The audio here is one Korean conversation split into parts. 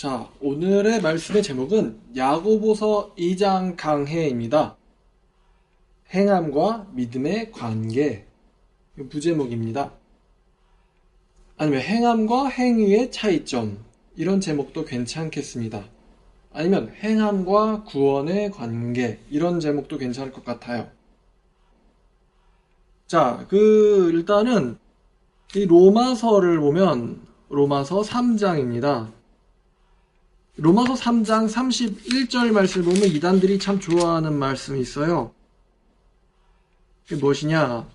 자, 오늘의 말씀의 제목은 야고보서 2장 강해입니다. 행함과 믿음의 관계. 부제목입니다. 아니면 행함과 행위의 차이점. 이런 제목도 괜찮겠습니다. 아니면 행함과 구원의 관계. 이런 제목도 괜찮을 것 같아요. 자, 일단은 이 로마서를 보면 로마서 3장입니다. 로마서 3장 31절 말씀을 보면 이단들이 참 좋아하는 말씀이 있어요. 그게 무엇이냐?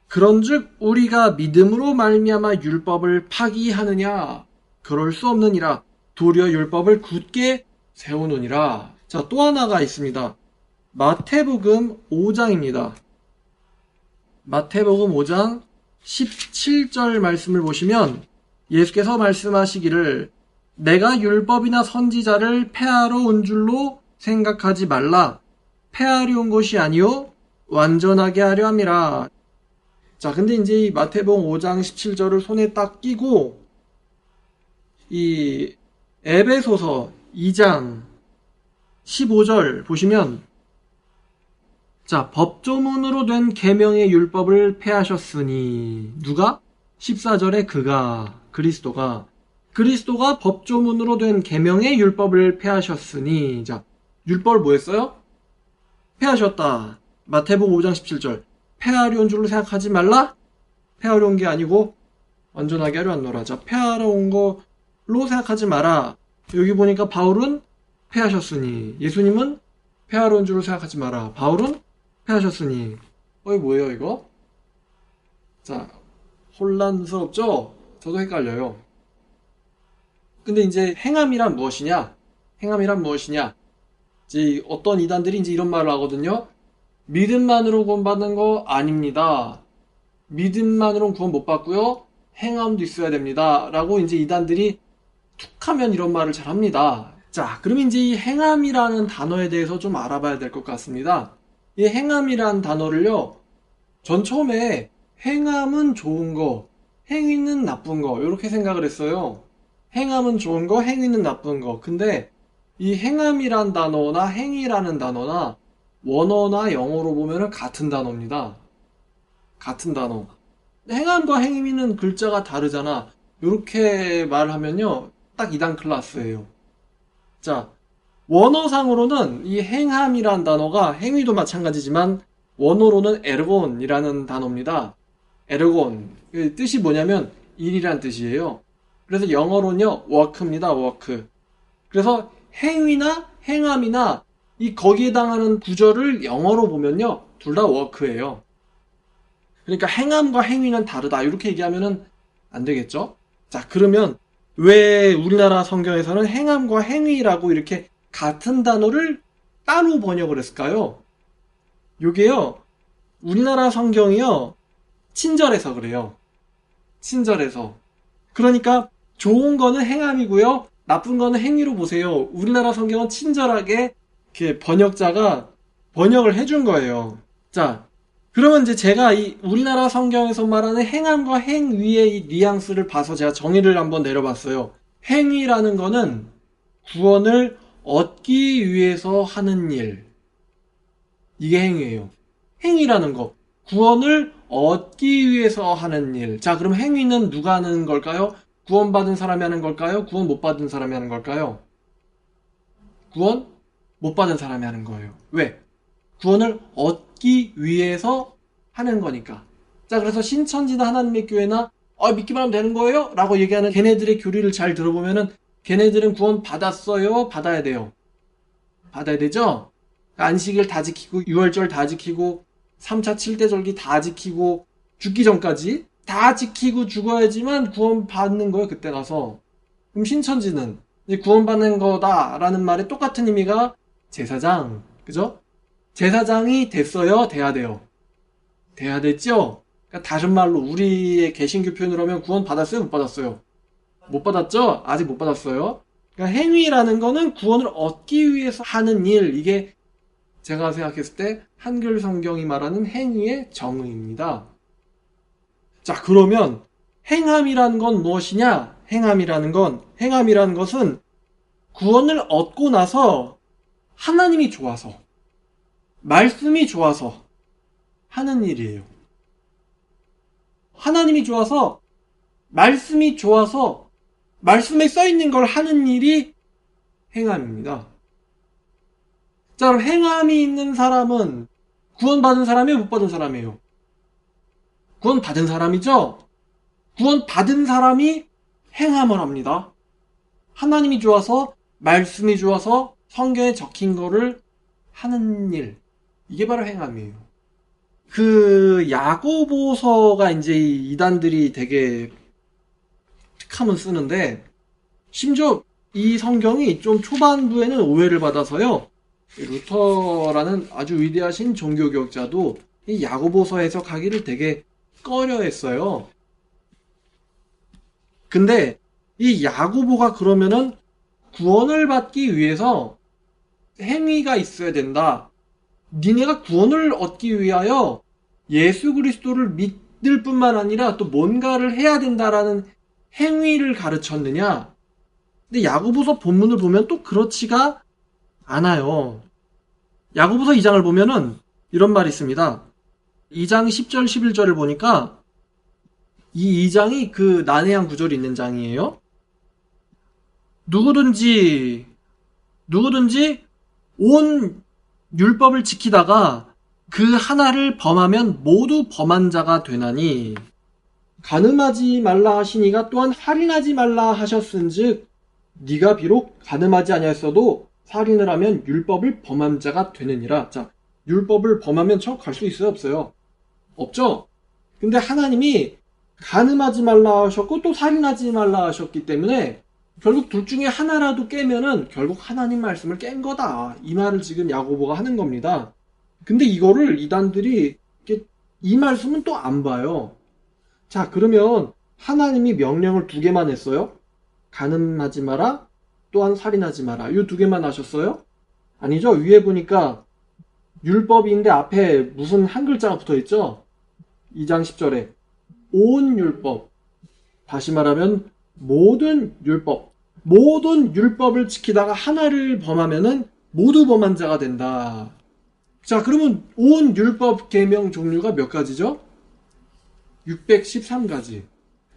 그런즉 우리가 믿음으로 말미암아 율법을 파기하느냐? 그럴 수 없느니라. 도리어 율법을 굳게 세우느니라. 자, 또 하나가 있습니다. 마태복음 5장입니다. 마태복음 5장 17절 말씀을 보시면 예수께서 말씀하시기를 내가 율법이나 선지자를 폐하러 온 줄로 생각하지 말라. 폐하려 온 것이 아니요 완전하게 하려 함이라. 자, 근데 이제 이 마태복음 5장 17절을 손에 딱 끼고 이 에베소서 2장 15절 보시면 자, 법조문으로 된 계명의 율법을 폐하셨으니 누가? 14절에 그가 그리스도가 법조문으로 된 계명의 율법을 폐하셨으니 자, 율법을 뭐 했어요? 폐하셨다. 마태복음 5장 17절. 폐하려 온 줄로 생각하지 말라? 폐하려 온 게 아니고 완전하게 하려 왔노라. 자, 폐하러 온 걸로 생각하지 마라. 여기 보니까 바울은 폐하셨으니 예수님은 폐하러 온 줄로 생각하지 마라. 바울은 폐하셨으니 이거 뭐예요 이거? 자, 혼란스럽죠? 저도 헷갈려요. 근데 이제 행함이란 무엇이냐? 이제 어떤 이단들이 이제 이런 말을 하거든요. 믿음만으로 구원받는 거 아닙니다. 믿음만으로는 구원 못 받고요. 행함도 있어야 됩니다. 라고 이제 이단들이 툭하면 이런 말을 잘 합니다. 자, 그러면 이제 이 행함이라는 단어에 대해서 좀 알아봐야 될 것 같습니다. 이 행함이라는 단어를요. 전 처음에 행함은 좋은 거, 행위는 나쁜 거 이렇게 생각을 했어요. 행함은 좋은 거, 행위는 나쁜 거. 근데 이 행함이란 단어나 행위라는 단어나 원어나 영어로 보면은 같은 단어입니다. 같은 단어. 행함과 행위는 글자가 다르잖아. 이렇게 말하면요. 딱 2단 클래스예요. 자, 원어상으로는 이 행함이란 단어가 행위도 마찬가지지만 원어로는 에르곤이라는 단어입니다. 에르곤. 뜻이 뭐냐면 일이란 뜻이에요. 그래서 영어로는요, work입니다, work. 그래서 행위나 행함이나 이 거기에 해당하는 구절을 영어로 보면요, 둘 다 work예요. 그러니까 행함과 행위는 다르다. 이렇게 얘기하면은 안 되겠죠? 자, 그러면 왜 우리나라 성경에서는 행함과 행위라고 이렇게 같은 단어를 따로 번역을 했을까요? 요게요, 우리나라 성경이요, 친절해서 그래요. 친절해서. 그러니까 좋은 거는 행함이고요. 나쁜 거는 행위로 보세요. 우리나라 성경은 친절하게 이렇게 번역자가 번역을 해준 거예요. 자, 그러면 이제 제가 이 우리나라 성경에서 말하는 행함과 행위의 이 뉘앙스를 봐서 제가 정의를 한번 내려봤어요. 행위라는 거는 구원을 얻기 위해서 하는 일. 이게 행위예요. 행위라는 거. 구원을 얻기 위해서 하는 일. 자, 그럼 행위는 누가 하는 걸까요? 구원받은 사람이 하는 걸까요? 구원 못 받은 사람이 하는 걸까요? 구원 못 받은 사람이 하는 거예요. 왜? 구원을 얻기 위해서 하는 거니까. 자, 그래서 신천지나 하나님의 교회나 믿기만 하면 되는 거예요? 라고 얘기하는 걔네들의 교리를 잘 들어보면은 걔네들은 구원 받았어요? 받아야 돼요? 받아야 되죠? 안식일 다 지키고 6월절 다 지키고 3차 7대 절기 다 지키고 죽기 전까지 다 지키고 죽어야지만 구원받는 거예요. 그때 가서. 그럼 신천지는 이제 구원받는 거다라는 말에 똑같은 의미가 제사장, 그죠? 제사장이 됐어요? 돼야 돼요? 돼야 됐죠? 그러니까 다른 말로 우리의 개신교 표현으로 하면 구원 받았어요? 못 받았어요? 못 받았죠? 아직 못 받았어요? 그러니까 행위라는 거는 구원을 얻기 위해서 하는 일. 이게 제가 생각했을 때 한글 성경이 말하는 행위의 정의입니다. 자, 그러면 행함이라는 건 무엇이냐? 행함이라는 것은 구원을 얻고 나서 하나님이 좋아서, 말씀이 좋아서 하는 일이에요. 하나님이 좋아서, 말씀이 좋아서, 말씀에 써있는 걸 하는 일이 행함입니다. 자, 그럼 행함이 있는 사람은 구원받은 사람이에요? 못 받은 사람이에요? 구원받은 사람이죠? 구원받은 사람이 행함을 합니다. 하나님이 좋아서, 말씀이 좋아서 성경에 적힌 거를 하는 일. 이게 바로 행함이에요. 그 야고보서가 이제 이단들이 되게 특하면 쓰는데, 심지어 이 성경이 좀 초반부에는 오해를 받아서요, 루터라는 아주 위대하신 종교개혁자도 이 야고보서 해석하기를 되게 꺼려했어요. 근데 이 야고보가 그러면은 구원을 받기 위해서 행위가 있어야 된다. 니네가 구원을 얻기 위하여 예수 그리스도를 믿을 뿐만 아니라 또 뭔가를 해야 된다라는 행위를 가르쳤느냐? 근데 야고보서 본문을 보면 또 그렇지가 않아요. 야고보서 2장을 보면은 이런 말이 있습니다. 2장 10절 11절을 보니까 이 2장이 그 난해한 구절이 있는 장이에요. 누구든지 온 율법을 지키다가 그 하나를 범하면 모두 범한 자가 되나니, 간음하지 말라 하시니가 또한 살인하지 말라 하셨은즉 네가 비록 간음하지 아니하였어도 살인을 하면 율법을 범한 자가 되느니라. 자, 율법을 범하면 천국 갈 수 있어요, 없어요? 없죠? 근데 하나님이 간음하지 말라 하셨고 또 살인하지 말라 하셨기 때문에 결국 둘 중에 하나라도 깨면은 결국 하나님 말씀을 깬 거다. 이 말을 지금 야고보가 하는 겁니다. 근데 이거를 이단들이 이 말씀은 또 안 봐요. 자, 그러면 하나님이 명령을 2개만 했어요? 간음하지 마라, 또한 살인하지 마라. 이 2개만 하셨어요? 아니죠? 위에 보니까 율법인데 앞에 무슨 한 글자가 붙어있죠? 2장 10절에 온 율법, 다시 말하면 모든 율법을 지키다가 하나를 범하면은 모두 범한 자가 된다. 자, 그러면 온 율법 계명 종류가 몇 가지죠? 613가지.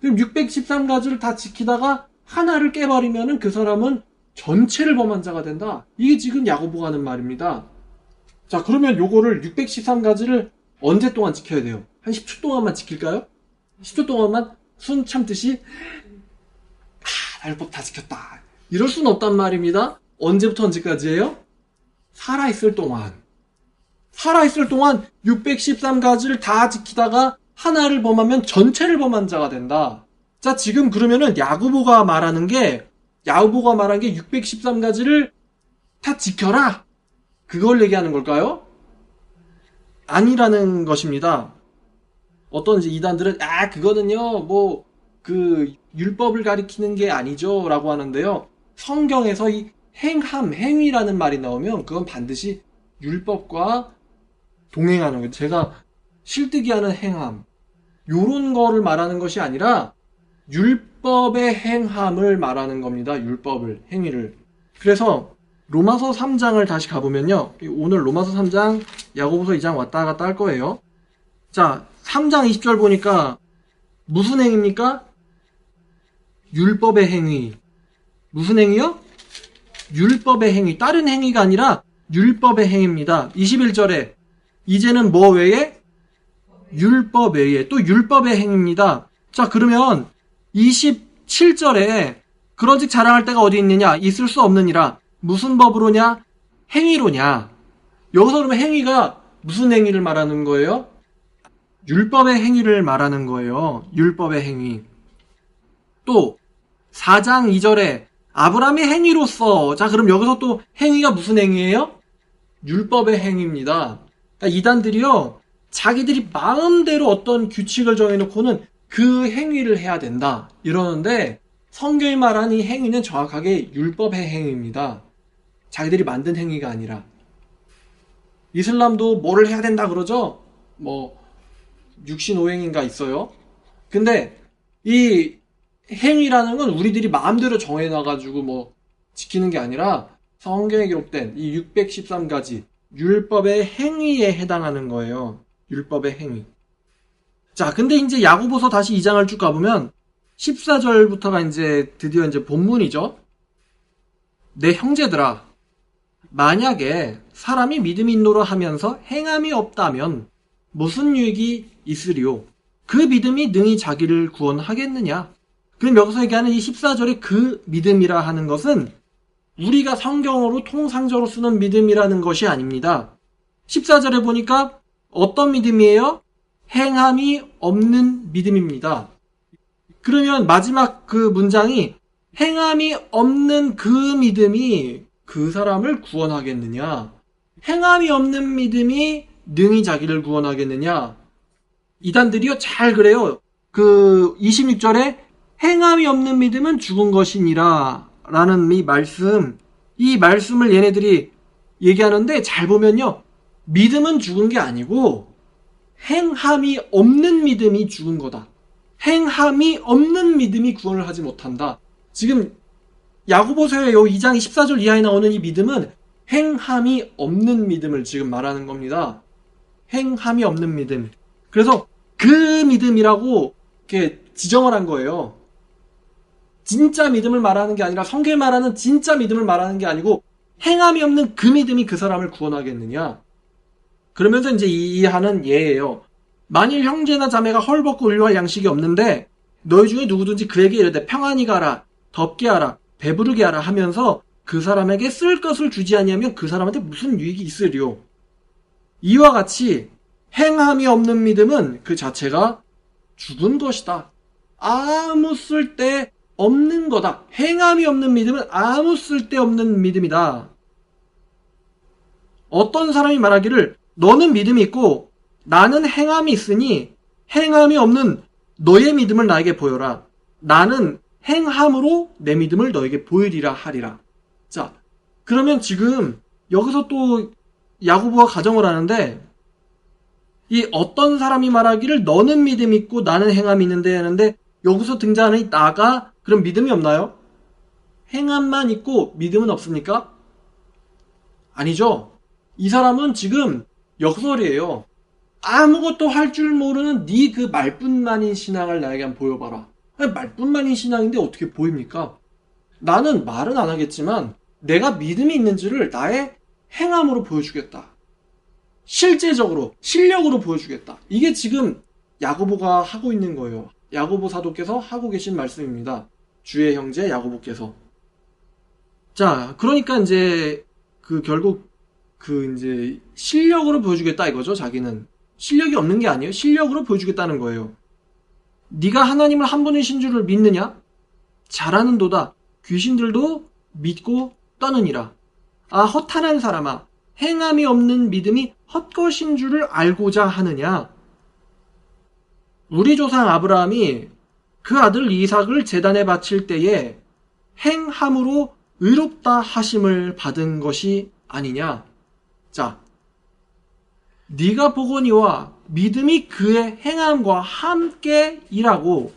그럼 613가지를 다 지키다가 하나를 깨버리면은 그 사람은 전체를 범한 자가 된다. 이게 지금 야고보가 하는 말입니다. 자, 그러면 요거를 613가지를 언제 동안 지켜야 돼요? 한 10초 동안만 지킬까요? 10초 동안만 숨 참듯이 나 율법 다 지켰다. 이럴 수는 없단 말입니다. 언제부터 언제까지예요? 살아있을 동안 613가지를 다 지키다가 하나를 범하면 전체를 범한 자가 된다. 자, 지금 그러면은 야고보가 말한 게 613가지를 다 지켜라. 그걸 얘기하는 걸까요? 아니라는 것입니다. 어떤 이단들은 그거는요 그 율법을 가리키는 게 아니죠 라고 하는데요. 성경에서 이 행위라는 말이 나오면 그건 반드시 율법과 동행하는 거예요. 제가 실뜨기하는 행함 요런 거를 말하는 것이 아니라 율법의 행함을 말하는 겁니다. 율법을, 행위를. 그래서 로마서 3장을 다시 가보면요, 오늘 로마서 3장, 야고보서 2장 왔다 갔다 할 거예요. 자, 3장 20절 보니까 무슨 행위입니까? 율법의 행위. 무슨 행위요? 율법의 행위. 다른 행위가 아니라 율법의 행위입니다. 21절에 이제는 뭐 외에? 율법 외에. 또 율법의 행위입니다. 자, 그러면 27절에 그런즉 자랑할 때가 어디 있느냐? 있을 수 없느니라. 무슨 법으로냐? 행위로냐? 여기서 그러면 행위가 무슨 행위를 말하는 거예요? 율법의 행위를 말하는 거예요. 율법의 행위. 또 4장 2절에 아브라함의 행위로서. 자, 그럼 여기서 또 행위가 무슨 행위예요? 율법의 행위입니다. 그러니까 이단들이요, 자기들이 마음대로 어떤 규칙을 정해놓고는 그 행위를 해야 된다 이러는데, 성경이 말하는 이 행위는 정확하게 율법의 행위입니다. 자기들이 만든 행위가 아니라. 이슬람도 뭐를 해야 된다 그러죠? 육신오행인가 있어요. 근데 이 행위라는 건 우리들이 마음대로 정해놔가지고 지키는 게 아니라 성경에 기록된 이 613가지 율법의 행위에 해당하는 거예요. 율법의 행위. 자, 근데 이제 야고보서 다시 2장을 쭉 가보면 14절부터가 이제 드디어 이제 본문이죠. 내 형제들아, 만약에 사람이 믿음이 있노라 하면서 행함이 없다면 무슨 유익이 있으리요? 그 믿음이 능히 자기를 구원하겠느냐? 그럼 여기서 얘기하는 이 14절의 그 믿음이라 하는 것은 우리가 성경어로 통상적으로 쓰는 믿음이라는 것이 아닙니다. 14절에 보니까 어떤 믿음이에요? 행함이 없는 믿음입니다. 그러면 마지막 그 문장이 행함이 없는 그 믿음이 그 사람을 구원하겠느냐? 행함이 없는 믿음이 능히 자기를 구원하겠느냐? 이단들이요, 잘 그래요. 그 26절에 행함이 없는 믿음은 죽은 것이니라 라는 이 말씀을 얘네들이 얘기하는데 잘 보면요, 믿음은 죽은 게 아니고 행함이 없는 믿음이 죽은 거다. 행함이 없는 믿음이 구원을 하지 못한다. 지금 야고보서의 요 2장 14절 이하에 나오는 이 믿음은 행함이 없는 믿음을 지금 말하는 겁니다. 행함이 없는 믿음. 그래서 그 믿음이라고 이렇게 지정을 한 거예요. 진짜 믿음을 말하는 게 아니라 성경에 말하는 진짜 믿음을 말하는 게 아니고 행함이 없는 그 믿음이 그 사람을 구원하겠느냐. 그러면서 이제 이해하는 예예요. 만일 형제나 자매가 헐벗고 의료할 양식이 없는데 너희 중에 누구든지 그에게 이르되 평안히 가라, 덥게 하라, 배부르게 하라 하면서 그 사람에게 쓸 것을 주지 아니하면 그 사람한테 무슨 유익이 있으리요. 이와 같이 행함이 없는 믿음은 그 자체가 죽은 것이다. 아무 쓸데 없는 거다. 행함이 없는 믿음은 아무 쓸데 없는 믿음이다. 어떤 사람이 말하기를 너는 믿음이 있고 나는 행함이 있으니 행함이 없는 너의 믿음을 나에게 보여라. 나는 행함으로 내 믿음을 너에게 보이리라 하리라. 자, 그러면 지금 여기서 또 야고보가 가정을 하는데 이 어떤 사람이 말하기를 너는 믿음이 있고 나는 행함이 있는데 하는데 여기서 등장하는 이 나가 그럼 믿음이 없나요? 행함만 있고 믿음은 없습니까? 아니죠. 이 사람은 지금 역설이에요. 아무것도 할 줄 모르는 네 그 말뿐만인 신앙을 나에게 한번 보여봐라. 말뿐만인 신앙인데 어떻게 보입니까? 나는 말은 안 하겠지만 내가 믿음이 있는지를 나의 행함으로 보여주겠다. 실제적으로, 실력으로 보여주겠다. 이게 지금 야고보가 하고 있는 거예요. 야고보 사도께서 하고 계신 말씀입니다. 주의 형제 야고보께서. 자, 그러니까 이제 결국 이제 실력으로 보여주겠다 이거죠. 자기는 실력이 없는 게 아니에요. 실력으로 보여주겠다는 거예요. 네가 하나님을 한 분이신 줄을 믿느냐? 잘하는도다. 귀신들도 믿고 떠느니라. 아, 허탄한 사람아, 행함이 없는 믿음이 헛것인 줄을 알고자 하느냐? 우리 조상 아브라함이 그 아들 이삭을 제단에 바칠 때에 행함으로 의롭다 하심을 받은 것이 아니냐? 자, 네가 보거니와 믿음이 그의 행함과 함께 일하고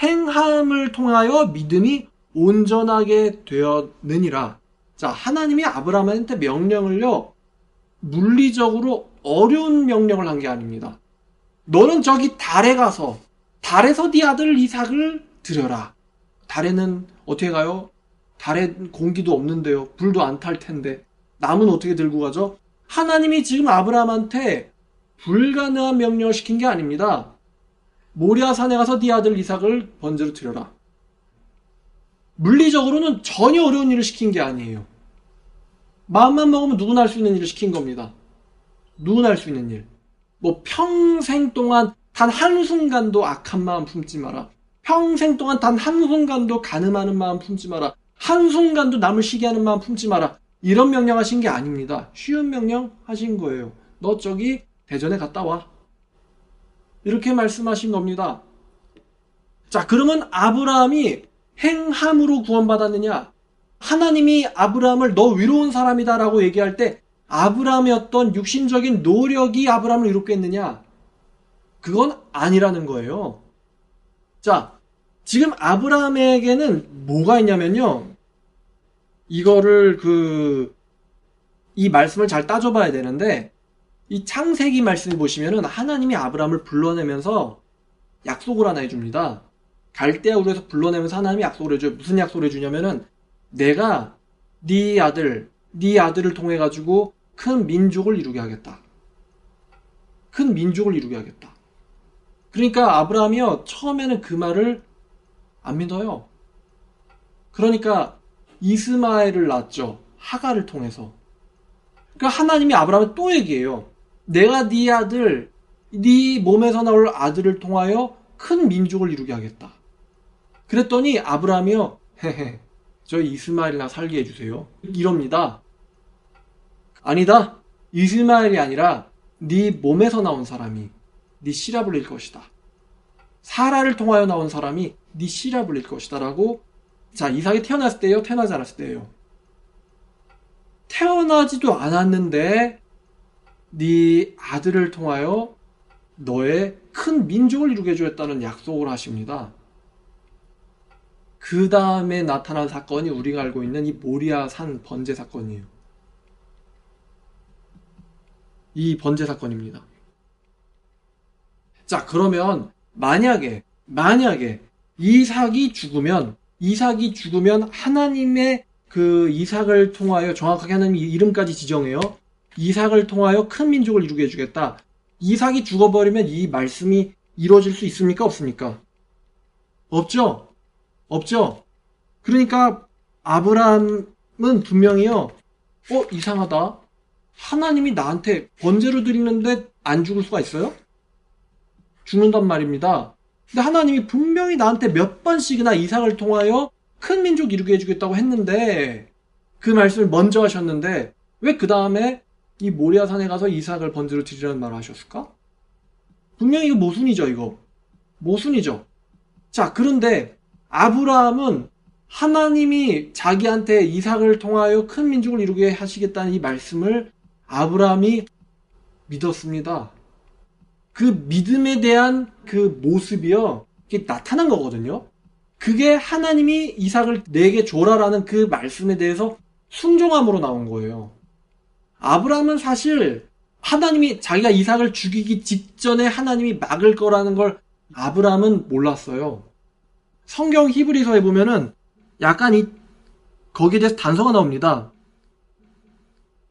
행함을 통하여 믿음이 온전하게 되었느니라. 자, 하나님이 아브라함한테 명령을요, 물리적으로 어려운 명령을 한 게 아닙니다. 너는 저기 달에서 네 아들 이삭을 드려라. 달에는 어떻게 가요? 달에 공기도 없는데요. 불도 안 탈 텐데. 나무는 어떻게 들고 가죠? 하나님이 지금 아브라함한테 불가능한 명령을 시킨 게 아닙니다. 모리아산에 가서 네 아들 이삭을 번제로 드려라. 물리적으로는 전혀 어려운 일을 시킨 게 아니에요. 마음만 먹으면 누구나 할 수 있는 일을 시킨 겁니다. 누구나 할 수 있는 일. 뭐 평생 동안 단 한순간도 악한 마음 품지 마라. 평생 동안 단 한순간도 간음하는 마음 품지 마라. 한순간도 남을 시기하는 마음 품지 마라. 이런 명령 하신 게 아닙니다. 쉬운 명령 하신 거예요. 너 저기 대전에 갔다 와. 이렇게 말씀하신 겁니다. 자, 그러면 아브라함이 행함으로 구원받았느냐? 하나님이 아브라함을 너 위로운 사람이다 라고 얘기할 때 아브라함의 어떤 육신적인 노력이 아브라함을 이롭게 했느냐? 그건 아니라는 거예요. 자, 지금 아브라함에게는 뭐가 있냐면요, 이거를 이 말씀을 잘 따져봐야 되는데, 이 창세기 말씀 보시면은 하나님이 아브라함을 불러내면서 약속을 하나 해줍니다. 갈대아 우르에서 불러내면서 하나님이 약속을 해줘요. 무슨 약속을 해주냐면은, 내가 네 아들을 통해 가지고 큰 민족을 이루게 하겠다. 큰 민족을 이루게 하겠다. 그러니까 아브라함이요, 처음에는 그 말을 안 믿어요. 그러니까 이스마엘을 낳았죠. 하갈을 통해서. 그러니까 하나님이 아브라함을 또 얘기해요. 내가 네 몸에서 나올 아들을 통하여 큰 민족을 이루게 하겠다. 그랬더니 아브라함이요, 헤헤, 저 이스마엘이나 살게 해주세요. 이럽니다. 아니다. 이스마엘이 아니라 네 몸에서 나온 사람이 네 씨라 불릴 것이다. 사라를 통하여 나온 사람이 네 씨라 불릴 것이다. 라고. 자, 이삭이 태어났을 때예요? 태어나지 않았을 때예요? 태어나지도 않았는데 네 아들을 통하여 너의 큰 민족을 이루게 해주겠다는 약속을 하십니다. 그 다음에 나타난 사건이 우리가 알고 있는 이 모리아 산 번제 사건이에요. 이 번제 사건입니다. 자, 그러면 만약에 이삭이 죽으면 하나님의 그 이삭을 통하여, 정확하게 하나님 이름까지 지정해요. 이삭을 통하여 큰 민족을 이루게 해주겠다. 이삭이 죽어버리면 이 말씀이 이루어질 수 있습니까? 없습니까? 없죠? 없죠? 그러니까 아브라함은 분명히요, 이상하다. 하나님이 나한테 번제로 드리는데 안 죽을 수가 있어요? 죽는단 말입니다. 근데 하나님이 분명히 나한테 몇 번씩이나 이삭을 통하여 큰 민족 이루게 해주겠다고 했는데, 그 말씀을 먼저 하셨는데 왜 그 다음에 이 모리아산에 가서 이삭을 번제로 드리라는 말을 하셨을까? 분명히 이거 모순이죠. 자, 그런데 아브라함은 하나님이 자기한테 이삭을 통하여 큰 민족을 이루게 하시겠다는 이 말씀을 아브라함이 믿었습니다. 그 믿음에 대한 그 모습이요, 이게 나타난 거거든요. 그게 하나님이 이삭을 내게 줘라라는 그 말씀에 대해서 순종함으로 나온 거예요. 아브라함은 사실 하나님이 자기가 이삭을 죽이기 직전에 하나님이 막을 거라는 걸 아브라함은 몰랐어요. 성경 히브리서에 보면은 약간 거기에 대해서 단서가 나옵니다.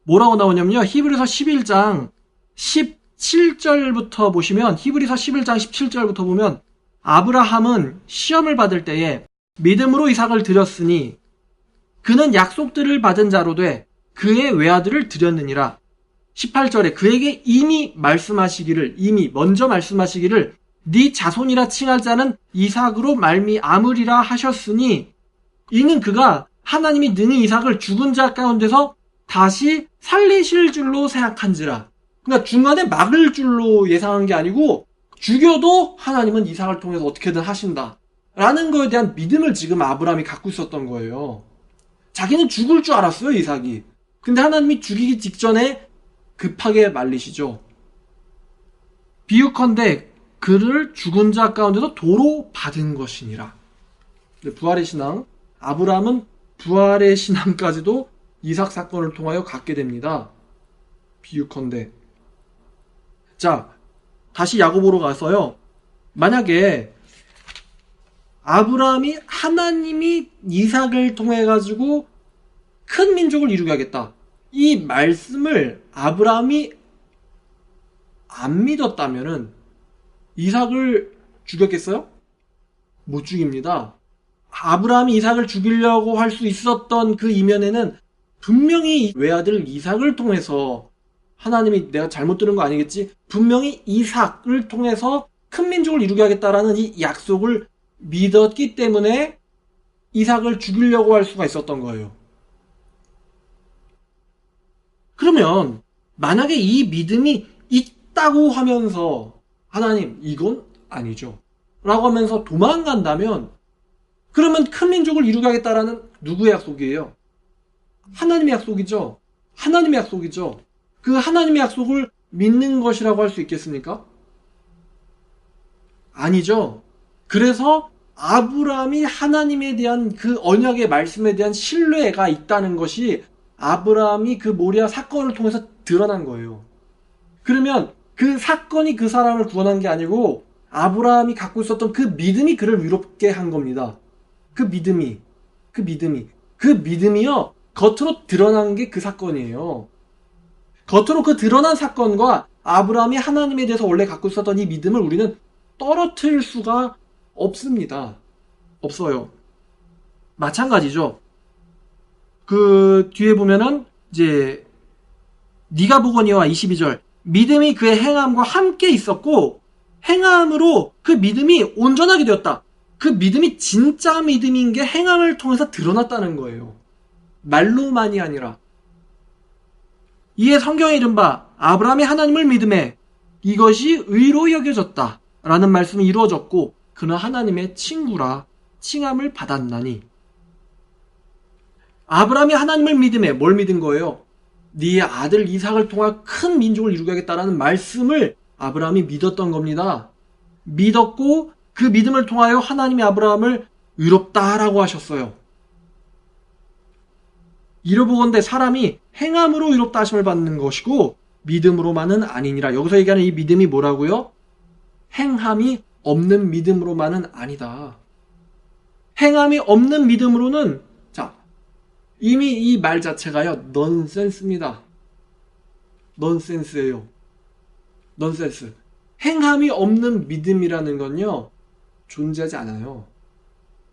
뭐라고 나오냐면요, 히브리서 11장 17절부터 보시면, 히브리서 11장 17절부터 보면, 아브라함은 시험을 받을 때에 믿음으로 이삭을 드렸으니 그는 약속들을 받은 자로 돼 그의 외아들을 드렸느니라. 18절에 그에게 먼저 말씀하시기를 네 자손이라 칭할 자는 이삭으로 말미암으리라 하셨으니, 이는 그가 하나님이 능히 이삭을 죽은 자 가운데서 다시 살리실 줄로 생각한지라. 그러니까 중간에 막을 줄로 예상한 게 아니고, 죽여도 하나님은 이삭을 통해서 어떻게든 하신다 라는 거에 대한 믿음을 지금 아브라함이 갖고 있었던 거예요. 자기는 죽을 줄 알았어요, 이삭이. 근데 하나님이 죽이기 직전에 급하게 말리시죠. 비유컨대 그를 죽은 자 가운데서 도로 받은 것이니라. 부활의 신앙, 아브라함은 부활의 신앙까지도 이삭 사건을 통하여 갖게 됩니다. 비유컨대. 자, 다시 야고보로 가서요, 만약에 아브라함이 하나님이 이삭을 통해 가지고 큰 민족을 이루게 하겠다, 이 말씀을 아브라함이 안 믿었다면은 이삭을 죽였겠어요? 못 죽입니다. 아브라함이 이삭을 죽이려고 할 수 있었던 그 이면에는 분명히 외아들 이삭을 통해서 하나님이, 내가 잘못 들은 거 아니겠지? 분명히 이삭을 통해서 큰 민족을 이루게 하겠다라는 이 약속을 믿었기 때문에 이삭을 죽이려고 할 수가 있었던 거예요. 그러면 만약에 이 믿음이 있다고 하면서 하나님, 이건 아니죠 라고 하면서 도망간다면, 그러면 큰 민족을 이루게 하겠다라는 누구의 약속이에요? 하나님의 약속이죠. 하나님의 약속이죠. 그 하나님의 약속을 믿는 것이라고 할 수 있겠습니까? 아니죠. 그래서 아브라함이 하나님에 대한 그 언약의 말씀에 대한 신뢰가 있다는 것이 아브라함이 그 모리아 사건을 통해서 드러난 거예요. 그러면 그 사건이 그 사람을 구원한 게 아니고 아브라함이 갖고 있었던 그 믿음이 그를 위롭게 한 겁니다. 그 믿음이요. 겉으로 드러난 게 그 사건이에요. 겉으로 그 드러난 사건과 아브라함이 하나님에 대해서 원래 갖고 있었던 이 믿음을 우리는 떨어뜨릴 수가 없습니다. 없어요. 마찬가지죠. 그 뒤에 보면은 이제 니가보거니와 22절 믿음이 그의 행함과 함께 있었고 행함으로 그 믿음이 온전하게 되었다. 그 믿음이 진짜 믿음인 게 행함을 통해서 드러났다는 거예요. 말로만이 아니라. 이에 성경에 이른바 아브라함이 하나님을 믿음에 이것이 의로 여겨졌다 라는 말씀이 이루어졌고 그는 하나님의 친구라 칭함을 받았나니. 아브라함이 하나님을 믿음에 뭘 믿은 거예요? 네 아들 이삭을 통해 큰 민족을 이루겠다라는 말씀을 아브라함이 믿었던 겁니다. 믿었고 그 믿음을 통하여 하나님이 아브라함을 의롭다라고 하셨어요. 이러보건대 사람이 행함으로 의롭다 하심을 받는 것이고 믿음으로만은 아니니라. 여기서 얘기하는 이 믿음이 뭐라고요? 행함이 없는 믿음으로만은 아니다. 행함이 없는 믿음으로는 이미 이 말 자체가요 넌센스입니다. 넌센스예요. 넌센스. 행함이 없는 믿음이라는 건요 존재하지 않아요.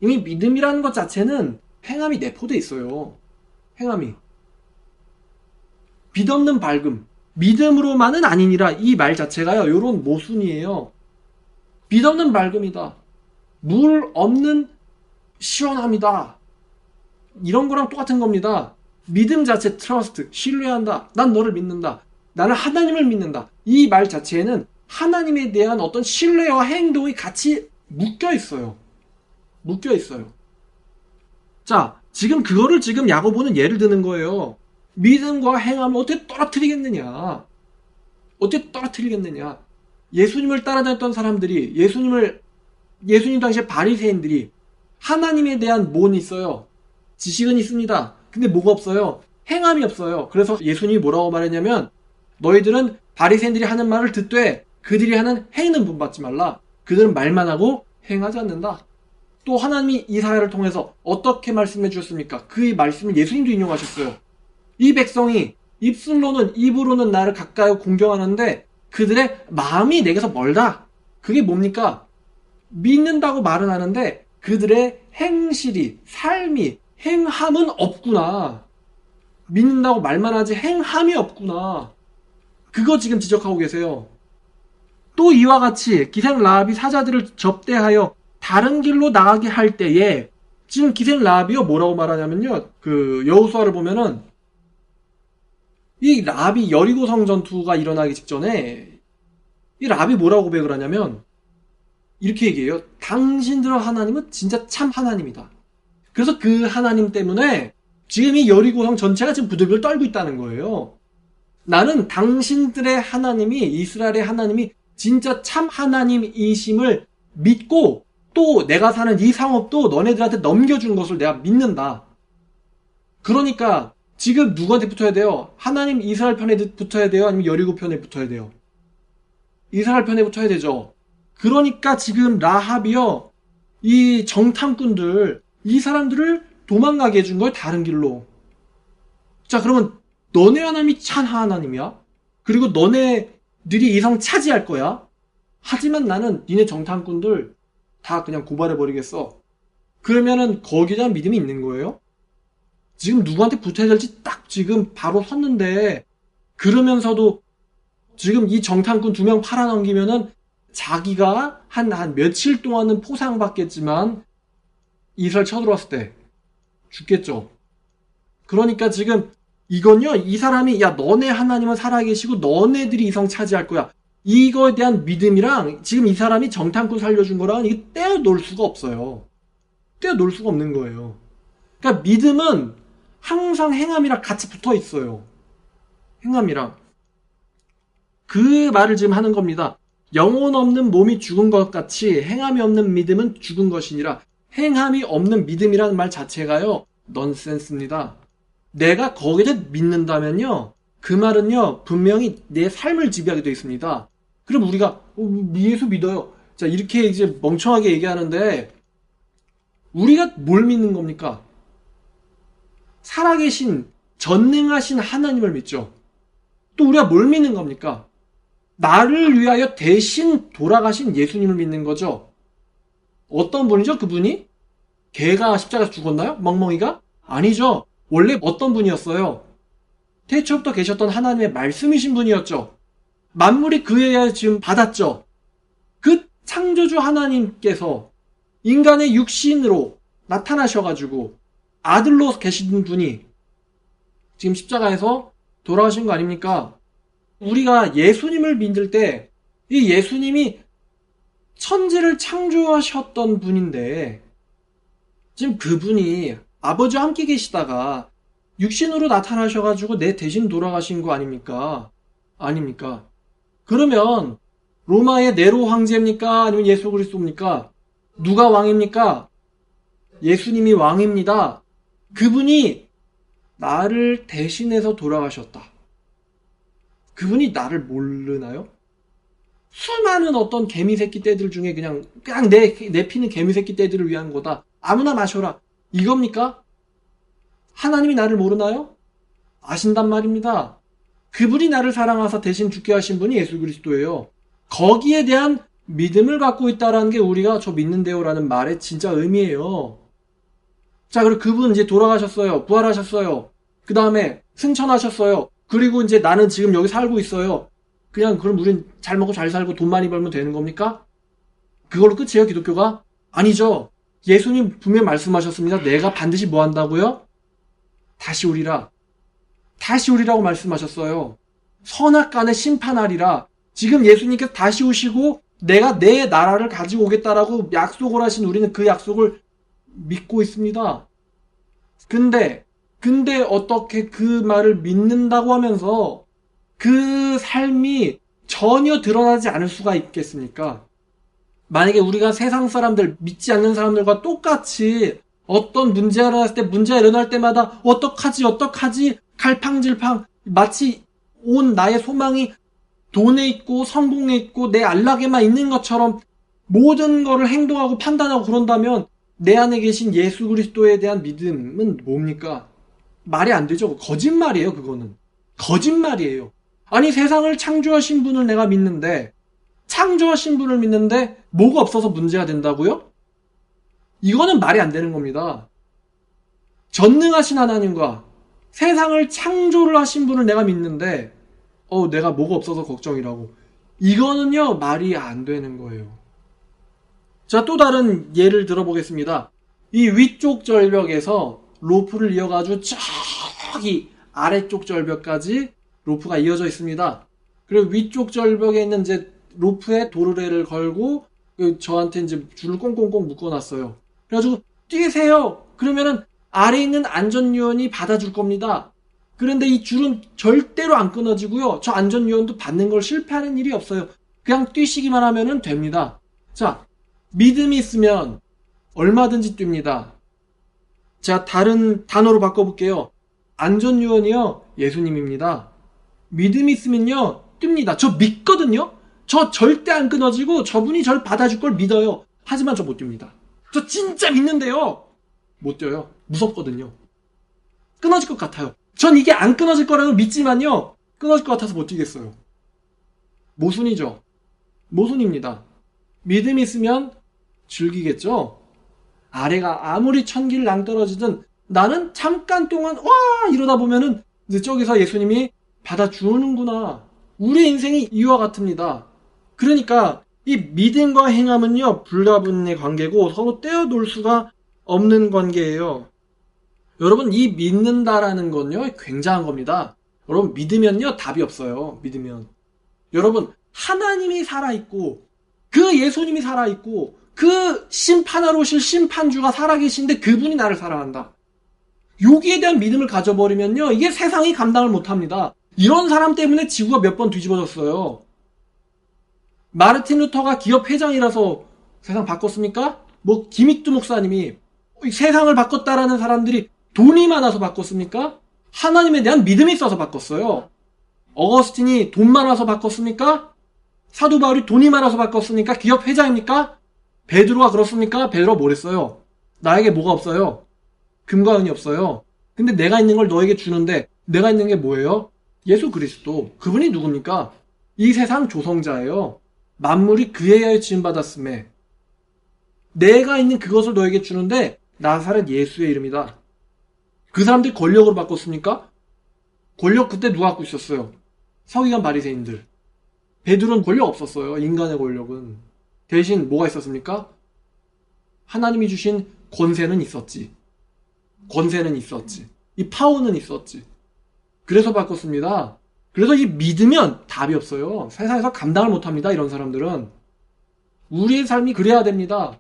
이미 믿음이라는 것 자체는 행함이 내포돼 있어요. 행함이. 빛없는 밝음. 믿음으로만은 아니니라. 이 말 자체가요 요런 모순이에요. 빛없는 밝음이다. 물 없는 시원함이다. 이런 거랑 똑같은 겁니다. 믿음 자체, 트러스트, 신뢰한다. 난 너를 믿는다. 나는 하나님을 믿는다. 이 말 자체에는 하나님에 대한 어떤 신뢰와 행동이 같이 묶여 있어요. 묶여 있어요. 자, 지금 그거를 지금 야고보는 예를 드는 거예요. 믿음과 행함을 어떻게 떨어뜨리겠느냐. 어떻게 떨어뜨리겠느냐. 예수님을 따라다녔던 사람들이, 예수님 당시에 바리새인들이 하나님에 대한 뭔이 있어요. 지식은 있습니다. 근데 뭐가 없어요? 행함이 없어요. 그래서 예수님이 뭐라고 말했냐면 너희들은 바리새인들이 하는 말을 듣되 그들이 하는 행위는 본받지 말라. 그들은 말만 하고 행하지 않는다. 또 하나님이 이사야를 통해서 어떻게 말씀해 주셨습니까? 그 말씀을 예수님도 인용하셨어요. 이 백성이 입으로는 나를 가까이 공경하는데 그들의 마음이 내게서 멀다. 그게 뭡니까? 믿는다고 말은 하는데 그들의 행실이, 삶이, 행함은 없구나. 믿는다고 말만 하지 행함이 없구나. 그거 지금 지적하고 계세요. 또 이와 같이 기생 라합이 사자들을 접대하여 다른 길로 나가게 할 때에 지금 기생 라합이요 뭐라고 말하냐면요. 그 여호수아를 보면은 이 라합이 여리고성 전투가 일어나기 직전에 이 라합이 뭐라고 고백을 하냐면 이렇게 얘기해요. 당신들의 하나님은 진짜 참 하나님이다. 그래서 그 하나님 때문에 지금 이 여리고성 전체가 지금 부들부들 떨고 있다는 거예요. 나는 당신들의 하나님이, 이스라엘의 하나님이 진짜 참 하나님이심을 믿고 또 내가 사는 이 상업도 너네들한테 넘겨준 것을 내가 믿는다. 그러니까 지금 누구한테 붙어야 돼요? 하나님 이스라엘 편에 붙어야 돼요? 아니면 여리고 편에 붙어야 돼요? 이스라엘 편에 붙어야 되죠. 그러니까 지금 라합이요, 이 정탐꾼들, 이 사람들을 도망가게 해준 거예요, 다른 길로. 자, 그러면 너네 하나님이 참 하나님이야? 그리고 너네들이 이 성 차지할 거야? 하지만 나는 니네 정탐꾼들 다 그냥 고발해버리겠어. 그러면은 거기에 대한 믿음이 있는 거예요? 지금 누구한테 붙어야 될지 딱 지금 바로 섰는데, 그러면서도 지금 이 정탐꾼 2명 팔아넘기면은 자기가 한 며칠 동안은 포상받겠지만 이스라엘 쳐들어왔을 때 죽겠죠. 그러니까 지금 이건요, 이 사람이 야 너네 하나님은 살아계시고 너네들이 이 성 차지할 거야, 이거에 대한 믿음이랑 지금 이 사람이 정탐꾼 살려준 거랑 이게 떼어놓을 수가 없어요. 떼어놓을 수가 없는 거예요. 그러니까 믿음은 항상 행함이랑 같이 붙어 있어요. 행함이랑. 그 말을 지금 하는 겁니다. 영혼 없는 몸이 죽은 것 같이 행함이 없는 믿음은 죽은 것이니라. 행함이 없는 믿음이라는 말 자체가요, 넌센스입니다. 내가 거기에 믿는다면요, 그 말은요, 분명히 내 삶을 지배하게 되어 있습니다. 그럼 우리가, 예수 믿어요. 자, 이렇게 이제 멍청하게 얘기하는데, 우리가 뭘 믿는 겁니까? 살아계신, 전능하신 하나님을 믿죠. 또 우리가 뭘 믿는 겁니까? 나를 위하여 대신 돌아가신 예수님을 믿는 거죠. 어떤 분이죠, 그분이? 개가 십자가에서 죽었나요? 멍멍이가? 아니죠. 원래 어떤 분이었어요? 태초부터 계셨던 하나님의 말씀이신 분이었죠. 만물이 그에 의해 지금 받았죠. 그 창조주 하나님께서 인간의 육신으로 나타나셔가지고 아들로 계신 분이 지금 십자가에서 돌아가신 거 아닙니까? 우리가 예수님을 믿을 때 이 예수님이 천지를 창조하셨던 분인데 지금 그분이 아버지와 함께 계시다가 육신으로 나타나셔가지고 내 대신 돌아가신 거 아닙니까? 아닙니까? 그러면 로마의 네로 황제입니까? 아니면 예수 그리스도입니까? 누가 왕입니까? 예수님이 왕입니다. 그분이 나를 대신해서 돌아가셨다. 그분이 나를 모르나요? 수많은 어떤 개미새끼 떼들 중에 그냥 내 피는 개미새끼 떼들을 위한 거다. 아무나 마셔라. 이겁니까? 하나님이 나를 모르나요? 아신단 말입니다. 그분이 나를 사랑하사 대신 죽게 하신 분이 예수 그리스도예요. 거기에 대한 믿음을 갖고 있다라는 게 우리가 저 믿는데요라는 말의 진짜 의미예요. 자, 그리고 그분 이제 돌아가셨어요. 부활하셨어요. 그 다음에 승천하셨어요. 그리고 이제 나는 지금 여기 살고 있어요. 그냥 그럼 우린 잘 먹고 잘 살고 돈 많이 벌면 되는 겁니까? 그걸로 끝이에요, 기독교가? 아니죠. 예수님 분명히 말씀하셨습니다. 내가 반드시 뭐 한다고요? 다시 오리라. 다시 오리라고 말씀하셨어요. 선악간에 심판하리라. 지금 예수님께서 다시 오시고 내가 내 나라를 가지고 오겠다라고 약속을 하신 우리는 그 약속을 믿고 있습니다. 근데 어떻게 그 말을 믿는다고 하면서 그 삶이 전혀 드러나지 않을 수가 있겠습니까? 만약에 우리가 세상 사람들, 믿지 않는 사람들과 똑같이 어떤 문제가 일어났을 때, 문제가 일어날 때마다 어떡하지 갈팡질팡 마치 온 나의 소망이 돈에 있고 성공에 있고 내 안락에만 있는 것처럼 모든 거를 행동하고 판단하고 그런다면 내 안에 계신 예수 그리스도에 대한 믿음은 뭡니까? 말이 안 되죠. 거짓말이에요, 그거는. 거짓말이에요. 아니, 세상을 창조하신 분을 내가 믿는데, 창조하신 분을 믿는데 뭐가 없어서 문제가 된다고요? 이거는 말이 안 되는 겁니다. 전능하신 하나님과 세상을 창조를 하신 분을 내가 믿는데 내가 뭐가 없어서 걱정이라고. 이거는요, 말이 안 되는 거예요. 자, 또 다른 예를 들어보겠습니다. 이 위쪽 절벽에서 로프를 이어가지고 저기 아래쪽 절벽까지 로프가 이어져 있습니다. 그리고 위쪽 절벽에 있는 이제 로프에 도르래를 걸고 저한테 이제 줄을 꽁꽁꽁 묶어놨어요. 그래가지고 뛰세요. 그러면은 아래에 있는 안전요원이 받아줄 겁니다. 그런데 이 줄은 절대로 안 끊어지고요. 저 안전요원도 받는 걸 실패하는 일이 없어요. 그냥 뛰시기만 하면은 됩니다. 자, 믿음이 있으면 얼마든지 뜁니다. 자, 다른 단어로 바꿔볼게요. 안전요원이요, 예수님입니다. 믿음이 있으면요, 뜁니다. 저 믿거든요? 저 절대 안 끊어지고 저분이 저를 받아줄 걸 믿어요. 하지만 저 못 뜁니다. 저 진짜 믿는데요. 못 뛰어요. 무섭거든요. 끊어질 것 같아요. 전 이게 안 끊어질 거라고 믿지만요, 끊어질 것 같아서 못 뛰겠어요. 모순이죠. 모순입니다. 믿음이 있으면 즐기겠죠. 아래가 아무리 천길 낭떠러지든 나는 잠깐 동안 이러다 보면은 이제 저기서 예수님이 받아주는구나. 우리 인생이 이와 같습니다. 그러니까 이 믿음과 행함은요, 불가분의 관계고 서로 떼어놓을 수가 없는 관계예요. 여러분, 이 믿는다라는 건요, 굉장한 겁니다. 여러분, 믿으면요, 답이 없어요. 믿으면. 여러분, 하나님이 살아있고 그 예수님이 살아있고 그 심판하러 오실 심판주가 살아계신데 그분이 나를 사랑한다. 여기에 대한 믿음을 가져버리면요, 이게 세상이 감당을 못합니다. 이런 사람 때문에 지구가 몇 번 뒤집어졌어요. 마르틴 루터가 기업 회장이라서 세상 바꿨습니까? 뭐 김익두 목사님이 세상을 바꿨다라는 사람들이 돈이 많아서 바꿨습니까? 하나님에 대한 믿음이 있어서 바꿨어요. 어거스틴이 돈 많아서 바꿨습니까? 사도 바울이 돈이 많아서 바꿨습니까? 기업 회장입니까? 베드로가 그렇습니까? 베드로가 뭐랬어요? 나에게 뭐가 없어요? 금과 은이 없어요. 근데 내가 있는 걸 너에게 주는데 내가 있는 게 뭐예요? 예수 그리스도. 그분이 누굽니까? 이 세상 조성자예요. 만물이 그에 의하여 지음받았음에 내가 있는 그것을 너에게 주는데 나사렛 예수의 이름이다. 그 사람들이 권력으로 바꿨습니까? 권력 그때 누가 갖고 있었어요? 서기관 바리새인들. 베드로는 권력 없었어요. 인간의 권력은. 대신 뭐가 있었습니까? 하나님이 주신 권세는 있었지. 권세는 있었지. 이 파워는 있었지. 그래서 바꿨습니다. 그래서 이 믿으면 답이 없어요. 세상에서 감당을 못합니다. 이런 사람들은. 우리의 삶이 그래야 됩니다.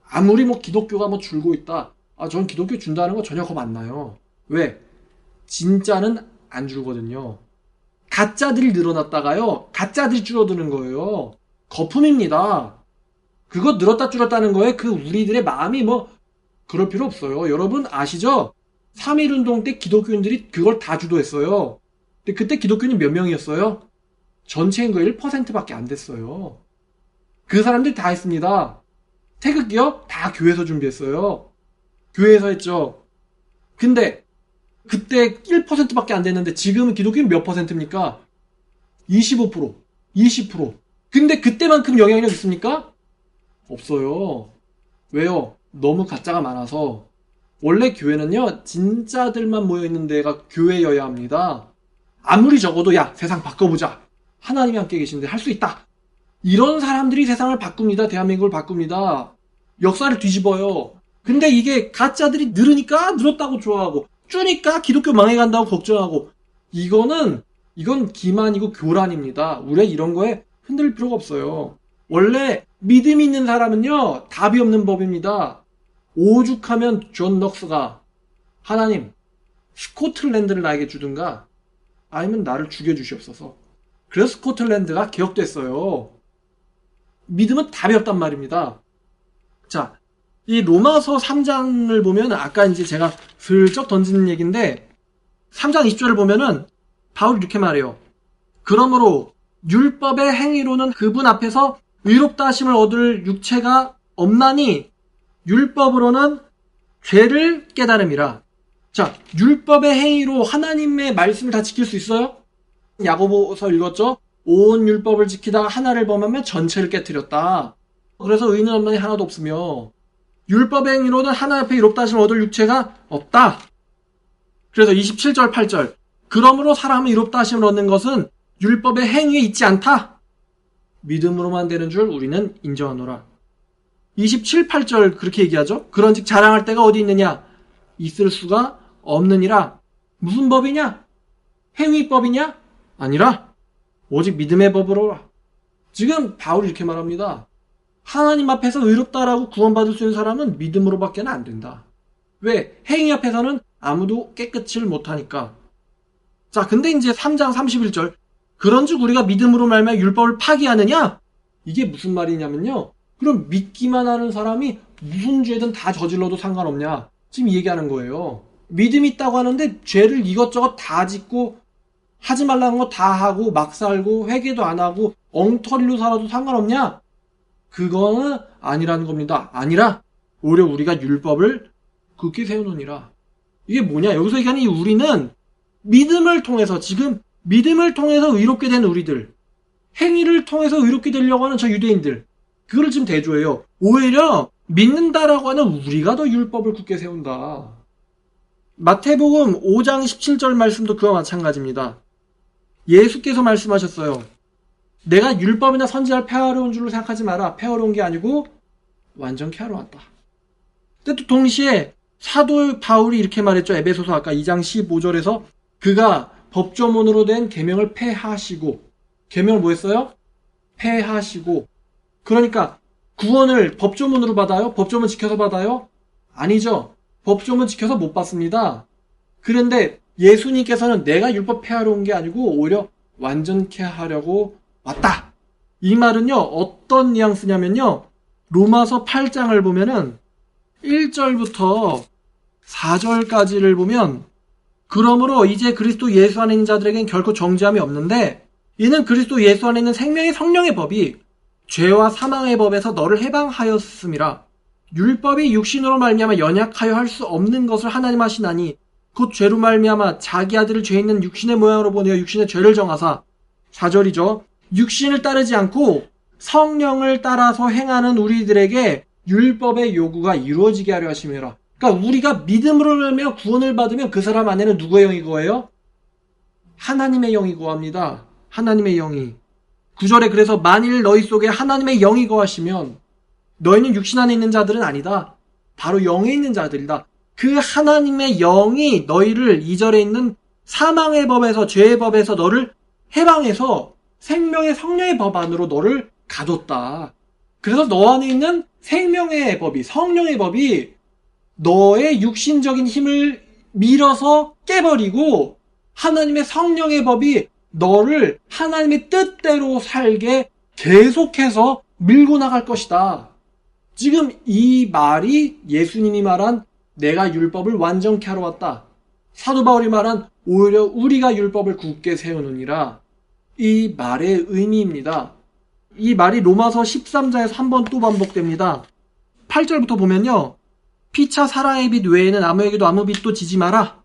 아무리 뭐 기독교가 뭐 줄고 있다. 전 기독교 준다는 거 전혀 겁 안 나요. 왜? 진짜는 안 줄거든요. 가짜들이 늘어났다가요. 가짜들이 줄어드는 거예요. 거품입니다. 그거 늘었다 줄었다는 거에 그 우리들의 마음이 뭐 그럴 필요 없어요. 여러분 아시죠? 3.1운동 때 기독교인들이 그걸 다 주도했어요. 근데 그때 기독교인이 몇 명이었어요? 전체 인구의 1%밖에 안 됐어요. 그 사람들이 다 했습니다. 태극기요? 다 교회에서 준비했어요. 교회에서 했죠. 근데 그때 1%밖에 안 됐는데 지금은 기독교인 몇 %입니까? 25%, 20%. 근데 그때만큼 영향력 있습니까? 없어요. 왜요? 너무 가짜가 많아서. 원래 교회는요, 진짜들만 모여있는 데가 교회여야 합니다. 아무리 적어도 야, 세상 바꿔보자. 하나님이 함께 계신데 할 수 있다. 이런 사람들이 세상을 바꿉니다. 대한민국을 바꿉니다. 역사를 뒤집어요. 근데 이게 가짜들이 늘으니까 늘었다고 좋아하고 줄니까 기독교 망해간다고 걱정하고 이건 기만이고 교란입니다. 우리가 이런 거에 흔들릴 필요가 없어요. 원래 믿음이 있는 사람은요 답이 없는 법입니다. 오죽하면 존 넉스가 하나님 스코틀랜드를 나에게 주든가 아니면 나를 죽여주시옵소서. 그래서 스코틀랜드가 개혁됐어요. 믿음은 답이 없단 말입니다. 자, 이 로마서 3장을 보면 아까 이제 제가 슬쩍 던지는 얘기인데 3장 20절을 보면은 바울이 이렇게 말해요. 그러므로 율법의 행위로는 그분 앞에서 의롭다 하심을 얻을 육체가 없나니 율법으로는 죄를 깨달음이라. 자, 율법의 행위로 하나님의 말씀을 다 지킬 수 있어요? 야고보서 읽었죠? 온 율법을 지키다가 하나를 범하면 전체를 깨뜨렸다. 그래서 의는 없나니 하나도 없으며 율법의 행위로는 하나 앞에 의롭다 하심을 얻을 육체가 없다. 그래서 27절 8절 그러므로 사람은 의롭다 하심을 얻는 것은 율법의 행위에 있지 않다. 믿음으로만 되는 줄 우리는 인정하노라. 27, 8절 그렇게 얘기하죠. 그런즉 자랑할 데가 어디 있느냐? 있을 수가 없느니라. 무슨 법이냐? 행위법이냐? 아니라 오직 믿음의 법으로라. 지금 바울이 이렇게 말합니다. 하나님 앞에서 의롭다라고 구원받을 수 있는 사람은 믿음으로밖에 안 된다. 왜? 행위 앞에서는 아무도 깨끗이를 못하니까. 자, 근데 이제 3장 31절 그런즉 우리가 믿음으로 말미암아 율법을 파기하느냐? 이게 무슨 말이냐면요. 그럼 믿기만 하는 사람이 무슨 죄든 다 저질러도 상관없냐? 지금 얘기하는 거예요. 믿음이 있다고 하는데 죄를 이것저것 다 짓고 하지 말라는 거 다 하고 막 살고 회개도 안 하고 엉터리로 살아도 상관없냐? 그거는 아니라는 겁니다. 아니라 오히려 우리가 율법을 굳게 세우느니라. 이게 뭐냐? 여기서 얘기하는 이 우리는 믿음을 통해서 지금 믿음을 통해서 의롭게 된 우리들, 행위를 통해서 의롭게 되려고 하는 저 유대인들, 그거를 지금 대조해요. 오히려 믿는다라고 하는 우리가 더 율법을 굳게 세운다. 마태복음 5장 17절 말씀도 그와 마찬가지입니다. 예수께서 말씀하셨어요. 내가 율법이나 선지자를 폐하러 온 줄로 생각하지 마라. 폐하러 온 게 아니고 완전케 하러 왔다. 근데 또 동시에 사도 바울이 이렇게 말했죠. 에베소서 아까 2장 15절에서 그가 법조문으로 된 계명을 폐하시고, 계명을 뭐 했어요? 폐하시고. 그러니까 구원을 법조문으로 받아요? 법조문 지켜서 받아요? 아니죠. 법조문 지켜서 못 받습니다. 그런데 예수님께서는 내가 율법 폐하러 온 게 아니고 오히려 완전케 하려고 왔다. 이 말은요, 어떤 뉘앙스냐면요, 로마서 8장을 보면은 1절부터 4절까지를 보면, 그러므로 이제 그리스도 예수 안에 있는 자들에겐 결코 정죄함이 없는데, 이는 그리스도 예수 안에 있는 생명의 성령의 법이 죄와 사망의 법에서 너를 해방하였음이라. 율법이 육신으로 말미암아 연약하여 할 수 없는 것을 하나님 하시나니 곧 죄로 말미암아 자기 아들을 죄 있는 육신의 모양으로 보내어 육신의 죄를 정하사. 4절이죠. 육신을 따르지 않고 성령을 따라서 행하는 우리들에게 율법의 요구가 이루어지게 하려 하심이라. 그러니까 우리가 믿음으로 말미암아 구원을 받으면 그 사람 안에는 누구의 영이 거해요? 하나님의 영이 거합니다. 하나님의 영이. 9절에 그래서 만일 너희 속에 하나님의 영이 거하시면 너희는 육신 안에 있는 자들은 아니다. 바로 영에 있는 자들이다. 그 하나님의 영이 너희를 2절에 있는 사망의 법에서 죄의 법에서 너를 해방해서 생명의 성령의 법 안으로 너를 가뒀다. 그래서 너 안에 있는 생명의 법이, 성령의 법이 너의 육신적인 힘을 밀어서 깨버리고 하나님의 성령의 법이 너를 하나님의 뜻대로 살게 계속해서 밀고 나갈 것이다. 지금 이 말이 예수님이 말한 내가 율법을 완전케 하러 왔다. 사도 바울이 말한 오히려 우리가 율법을 굳게 세우느니라. 이 말의 의미입니다. 이 말이 로마서 13장에서 한 번 또 반복됩니다. 8절부터 보면요. 피차 사랑의 빛 외에는 아무에게도 아무 빛도 지지 마라.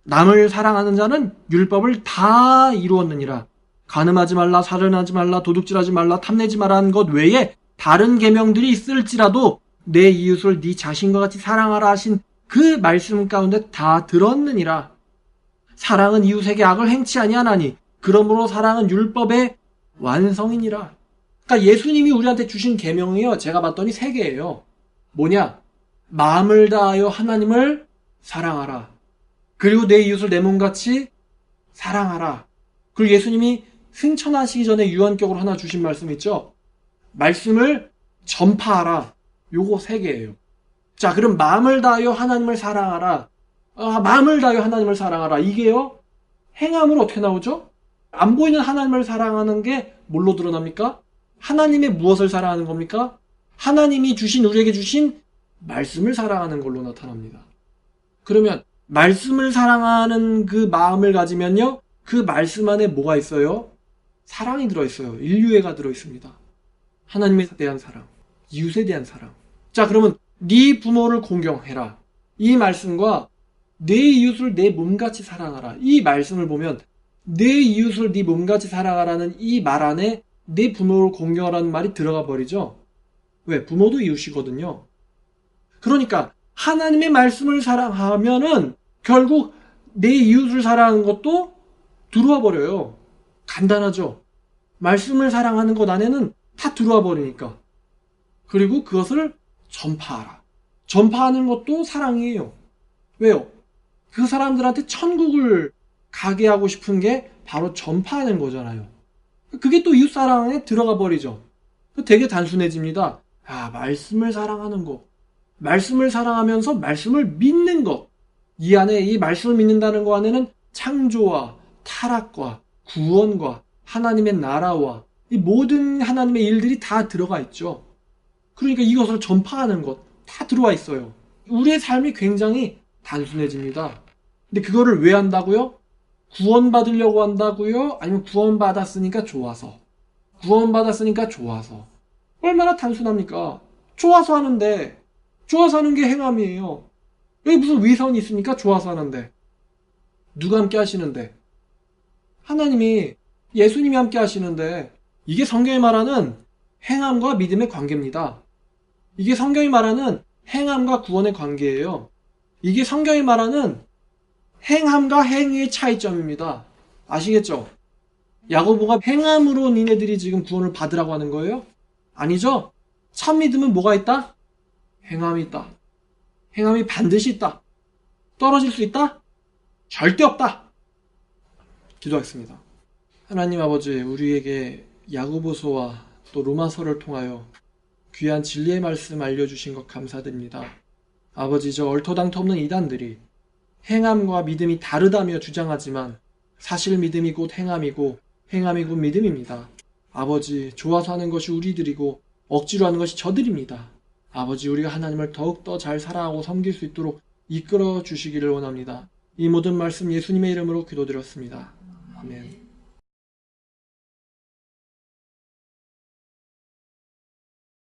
남을 사랑하는 자는 율법을 다 이루었느니라. 간음하지 말라, 살인하지 말라, 도둑질하지 말라, 탐내지 말라는 것 외에 다른 계명들이 있을지라도 내 이웃을 네 자신과 같이 사랑하라 하신 그 말씀 가운데 다 들었느니라. 사랑은 이웃에게 악을 행치 아니하나니 그러므로 사랑은 율법의 완성이니라. 그러니까 예수님이 우리한테 주신 계명이요, 제가 봤더니 3개예요. 뭐냐? 마음을 다하여 하나님을 사랑하라. 그리고 내 이웃을 내 몸같이 사랑하라. 그리고 예수님이 승천하시기 전에 유언격으로 하나 주신 말씀 있죠? 말씀을 전파하라. 요거 3개예요. 자, 그럼 마음을 다하여 하나님을 사랑하라. 마음을 다하여 하나님을 사랑하라. 이게요, 행함으로 어떻게 나오죠? 안 보이는 하나님을 사랑하는 게 뭘로 드러납니까? 하나님의 무엇을 사랑하는 겁니까? 하나님이 우리에게 주신 말씀을 사랑하는 걸로 나타납니다. 그러면 말씀을 사랑하는 그 마음을 가지면요, 그 말씀 안에 뭐가 있어요? 사랑이 들어있어요. 인류애가 들어있습니다. 하나님에 대한 사랑, 이웃에 대한 사랑. 자, 그러면 네 부모를 공경해라. 이 말씀과 내 이웃을 내 몸같이 사랑하라. 이 말씀을 보면 내 이웃을 네 몸같이 사랑하라는 이 말 안에 내 부모를 공경하라는 말이 들어가 버리죠. 왜? 부모도 이웃이거든요. 그러니까 하나님의 말씀을 사랑하면은 결국 내 이웃을 사랑하는 것도 들어와 버려요. 간단하죠. 말씀을 사랑하는 것 안에는 다 들어와 버리니까. 그리고 그것을 전파하라. 전파하는 것도 사랑이에요. 왜요? 그 사람들한테 천국을 가게 하고 싶은 게 바로 전파하는 거잖아요. 그게 또 이웃사랑에 들어가 버리죠. 되게 단순해집니다. 말씀을 사랑하는 것. 말씀을 사랑하면서 말씀을 믿는 것. 이 안에 이 말씀을 믿는다는 것 안에는 창조와 타락과 구원과 하나님의 나라와 이 모든 하나님의 일들이 다 들어가 있죠. 그러니까 이것을 전파하는 것 다 들어와 있어요. 우리의 삶이 굉장히 단순해집니다. 근데 그거를 왜 한다고요? 구원받으려고 한다고요? 아니면 구원받았으니까 좋아서? 구원받았으니까 좋아서. 얼마나 단순합니까? 좋아서 하는데, 좋아서 하는 게 행함이에요. 여기 무슨 위선이 있으니까 좋아서 하는데. 누가 함께 하시는데? 하나님이, 예수님이 함께 하시는데, 이게 성경이 말하는 행함과 믿음의 관계입니다. 이게 성경이 말하는 행함과 구원의 관계예요. 이게 성경이 말하는 행함과 행위의 차이점입니다. 아시겠죠? 야고보가 행함으로 니네들이 지금 구원을 받으라고 하는 거예요? 아니죠? 참 믿음은 뭐가 있다? 행함이 있다. 행함이 반드시 있다. 떨어질 수 있다? 절대 없다. 기도하겠습니다. 하나님 아버지, 우리에게 야고보서와 또 로마서를 통하여 귀한 진리의 말씀 알려주신 것 감사드립니다. 아버지, 저 얼토당토 없는 이단들이 행함과 믿음이 다르다며 주장하지만 사실 믿음이 곧 행함이고 행함이 곧 믿음입니다. 아버지, 좋아서 하는 것이 우리들이고 억지로 하는 것이 저들입니다. 아버지, 우리가 하나님을 더욱더 잘 사랑하고 섬길 수 있도록 이끌어 주시기를 원합니다. 이 모든 말씀 예수님의 이름으로 기도드렸습니다. 아멘.